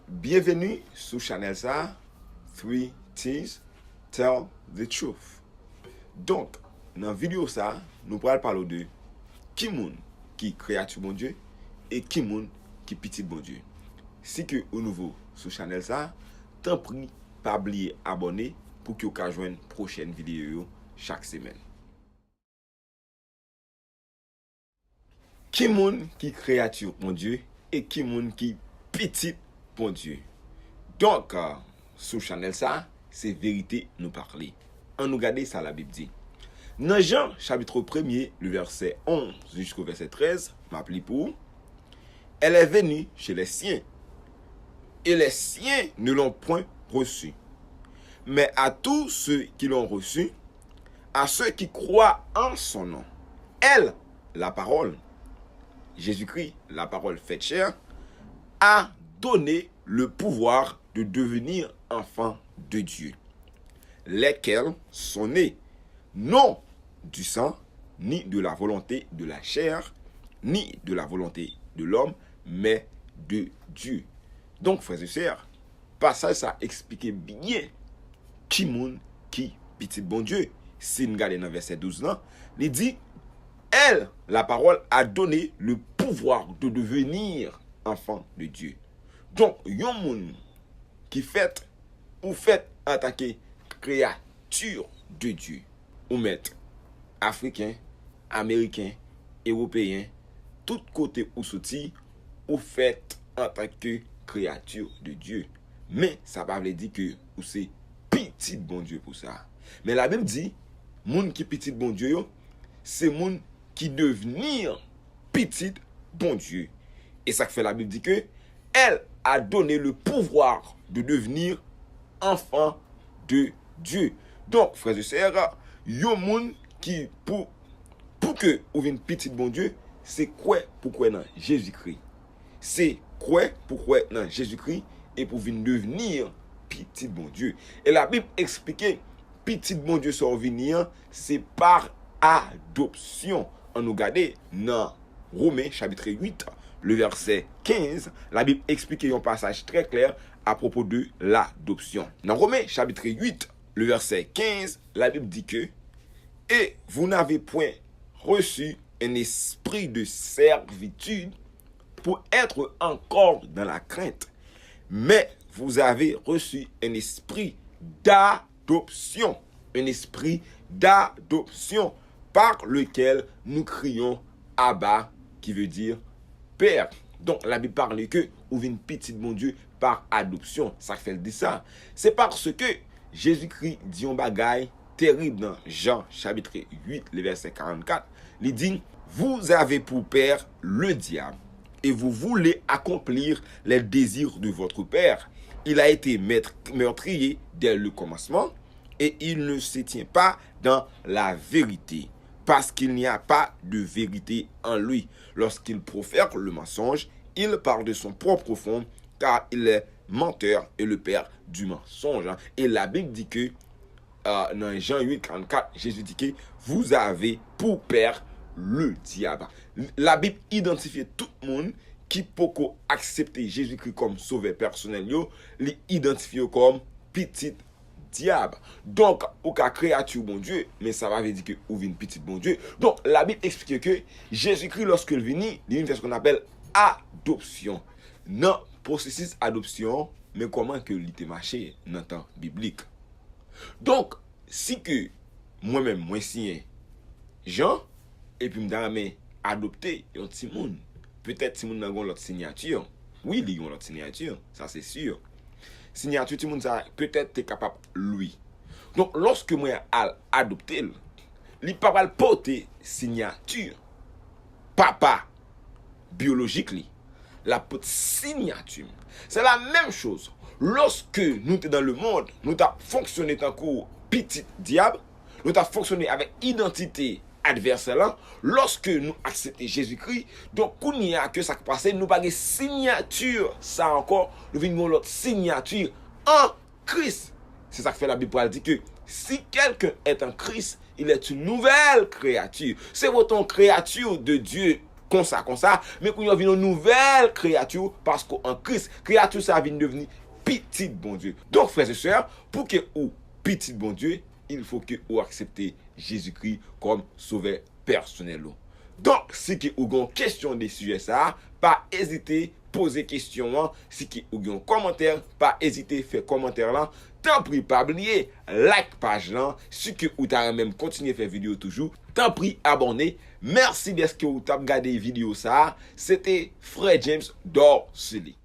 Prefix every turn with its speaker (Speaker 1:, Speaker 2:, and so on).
Speaker 1: Bienvenue sur Channel ça, 3 Things Tell the Truth. Donc, dans la vidéo ça, nous allons parler de qui moun qui créature bon Dieu et qui moun qui petit bon Dieu. Si que au nouveau sur Channel ça, t'en prie pas oublier abonner pour que vous puissiez joindre prochaine vidéo chaque semaine. Qui moun qui créature bon Dieu et qui moun qui petit bon Dieu. Donc, sur Channel ça, c'est vérité nous parler. On nous regarde ça la Bible dit. Dans Jean chapitre 1er, le verset 11 jusqu'au verset 13, m'appli pour elle est venue chez les siens et les siens ne l'ont point reçue. Mais à tous ceux qui l'ont reçue, à ceux qui croient en son nom, elle, la parole, Jésus-Christ, la parole faite chair, a donné le pouvoir de devenir enfants de Dieu, lesquels sont nés non du sang, ni de la volonté de la chair, ni de la volonté de l'homme, mais de Dieu. Donc, frères et sœurs, passage ça explique bien qui moun qui petit bon Dieu. Si nous regardons dans verset 12 là, il dit elle, la parole, a donné le pouvoir de devenir enfant de Dieu. Donc, yon moun qui fait attaquer créature de Dieu, ou mettre africain, américain, européen, tout côté ou sorti, ou fait attaquer créature de Dieu. Mais ça va veut dire que ou c'est petit bon Dieu pour ça. Mais la Bible dit, moun qui petit bon Dieu yo, c'est moun qui devenir petit bon Dieu. Et ça fait la Bible dit que elle a donné le pouvoir de devenir enfant de Dieu. Donc, frères et sœurs, yon moun qui pour que ou vienne petit bon Dieu, c'est quoi pourquoi dans Jésus-Christ. C'est quoi pourquoi dans Jésus-Christ et pour venir devenir petit bon Dieu. Et la Bible explique petit bon Dieu sur venir, c'est par adoption. On nous regarde dans Romains chapitre 8, le verset 15, la Bible explique un passage très clair à propos de l'adoption. Dans Romains chapitre 8, le verset 15, la Bible dit que et vous n'avez point reçu un esprit de servitude pour être encore dans la crainte, mais vous avez reçu un esprit d'adoption, par lequel nous crions Abba, qui veut dire Père. Donc la Bible parle que ou vient petit bon Dieu par adoption. Ça fait dire ça. C'est parce que Jésus-Christ dit un bagaille terrible dans Jean chapitre 8, le verset 44. Il dit vous avez pour père le diable et vous voulez accomplir les désirs de votre père. Il a été meurtrier dès le commencement et il ne se tient pas dans la vérité parce qu'il n'y a pas de vérité en lui. Lorsqu'il profère le mensonge, il parle de son propre fond car il est menteur et le père du mensonge. Et la Bible dit que dans Jean 8, 44, Jésus dit que vous avez pour père le diable. La Bible identifie tout le monde qui peut accepter Jésus-Christ comme sauveur personnel, l'identifie comme petit diable. Donc, ou ka créature bon Dieu, mais ça va dire que ou vient petit bon Dieu. Donc, la Bible explique que Jésus-Christ, lorsqu'il vient, il fait ce qu'on appelle adoption. Non, processus adoption, mais comment que l'ité marché dans le temps biblique. Donc, si que moi-même, moi signé Jean, et puis m'dame adopté un petit monde, peut-être si moun nan gon l'autre signature. Oui, il y a l'autre signature, ça c'est sûr. Signature tout le monde ça peut-être t'es capable lui. Donc lorsque moi adopté, il pas va porter signature papa biologique li. La porte signature. C'est la même chose. Lorsque nous sommes dans le monde, nous avons fonctionné tant que petit diable, nous avons fonctionné avec identité adversaire. Lorsque nous acceptons Jésus-Christ, donc quand il y a que ça qui passe, nous pas de signature, ça encore, nous venons l'autre signature en Christ. C'est ça que fait la Bible pour dire que si quelqu'un est en Christ, il est une nouvelle créature. C'est votre créature de Dieu comme ça, mais qu'on y a une nouvelle créature parce qu'en Christ, créature ça vient devenir petit bon Dieu. Donc frères et sœurs, pour que ou petit bon Dieu, il faut que vous acceptez Jésus-Christ comme sauveur personnel. Donc, si vous avez une question de sujet ça, pas hésiter poser question. Si vous avez un commentaire, pas hésiter faire commentaire là. Tant pis pas oublier like page là. Si que vous avez même continuer faire vidéo toujours, tant pis abonner. Merci d'être que vous avez regardé vidéo ça. C'était Frère James d'Orsely.